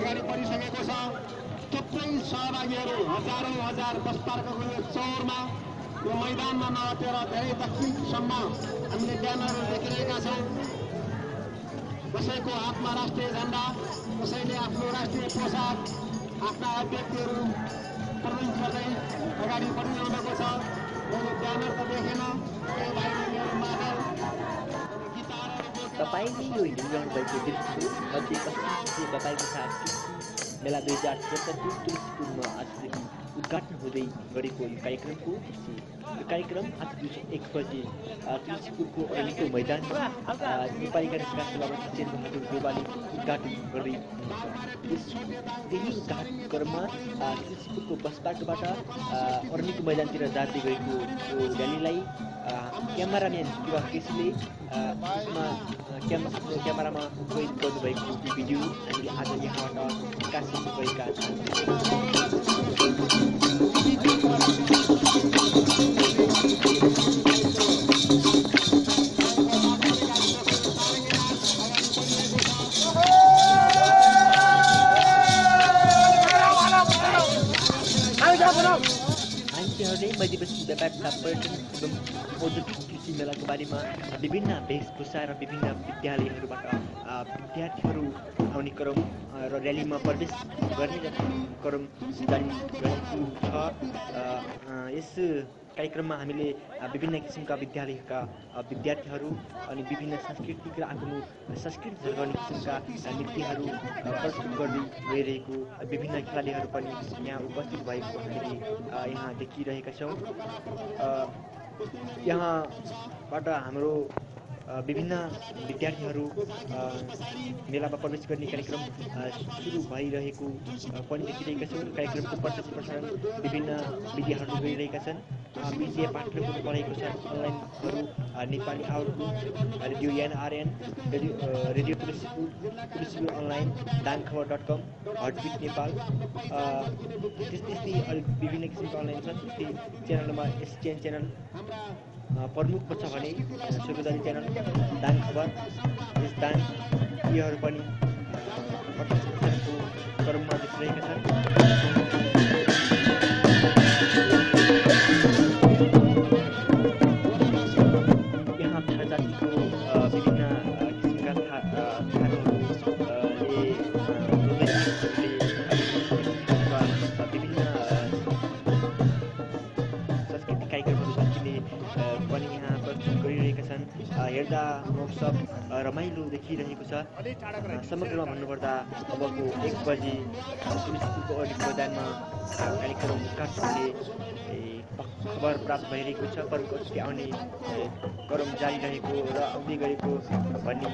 अगाडि बढिसकेको छ। थुप्रै सहभागीहरू हजारौं हजार बसपार्कको यो चौरमा यो मैदानमा नअटेर धेरै दक्षिणसम्म हामीले ब्यानरहरू देखिरहेका छौँ। कसैको हातमा राष्ट्रिय झण्डा, कसैले आफ्नो राष्ट्रिय पोसाक आफ्ना अभ्यर्थीहरू प्रदर्शन गर्दै अगाडि बढिरहेको छ। यो ब्यानर त देखेन, केही भाइ बहिनीहरू मादल गिटारहरू बोकेर तपाईँले यो हेरिरहनु भएको दृश्य मध्यपश्चिम व्यापारी तथा कृषि मेला 2067 तुलसीपुरमा आजदेखि उद्घाटन हुँदै गरेको यो कार्यक्रमको दृश्य। यो कार्यक्रम आज दिउँसो 1 बजे तुलसीपुरको अरनिको मैदानमा नेपाली काङ्ग्रेसका सभापति शेरबहादुर देउवाले उद्घाटन गर्दै त्यही उद्घाटन क्रममा तुलसीपुरको बसपार्कबाट अरनिको मैदानतिर जाँदै गएको यो र्यालीलाई क्यामेराम्यान युवा केसीले यसमा क्यामेरामा कैद गर्नुभएको भिडियो हामीले आज यहाँबाट प्रकाशित गरेका छौँ। मान्छेहरूले मध्यपश्चिम व्यापार तथा पर्यटन एवं औद्योगिक कृषि मेलाको बारेमा विभिन्न वेशभूषा र विभिन्न विद्यालयहरूबाट विद्यार्थीहरू आउने क्रम र र्यालीमा प्रवेश गर्ने क्रम जारी रहेको छ। यस कार्यक्रममा हामीले विभिन्न किसिमका विद्यालयका विद्यार्थीहरू अनि विभिन्न सांस्कृतिक र आफ्नो संस्कृति झल्काउने किसिमका नृत्यहरू प्रस्तुत गर्दै गइरहेको विभिन्न खेलाडीहरू पनि यहाँ उपस्थित भएको हामीले यहाँ देखिरहेका छौँ। यहाँबाट हाम्रो विभिन्न विद्यार्थीहरू मेलामा प्रवेश गर्ने कार्यक्रम सुरु भइरहेको पनि देखिरहेका छौँ। कार्यक्रमको प्रत्यक्ष प्रसारण विभिन्न मिडियाहरूले गरिरहेका छन्। विषय पाठ्यक्रमहरू पढाएको छ अनलाइनहरू Nepali Outlook radio NRN radio Tulsipur online दानखबर.com हटबिट नेपाल त्यस्तै अलिक विभिन्न किसिमका अनलाइन छन्। त्यस्तै च्यानलमा एसटिएन च्यानल प्रमुखमा छ भने सुरुदारी च्यानल दान खबर यस दान यीहरू पनि प्रत्यक्ष प्रसारणको क्रममा देखिरहेका छन्। यहाँ थाहा जातिको विभिन्न किसिमका विभिन्न सांस्कृतिक कार्यक्रमहरू जतिले पनि यहाँ प्रस्तुत गरिरहेका छन्। हेर्दा महोत्सव रमाइलो देखिरहेको छ। समग्रमा भन्नुपर्दा अबको 1 बजे तुलसीपुरको अरनिको मैदानमा कार्यक्रम उद्घाटन हुने खबर प्राप्त भइरहेको छ। पर्वको आउने क्रम जारी रहेको र आउँदै गरेको भन्ने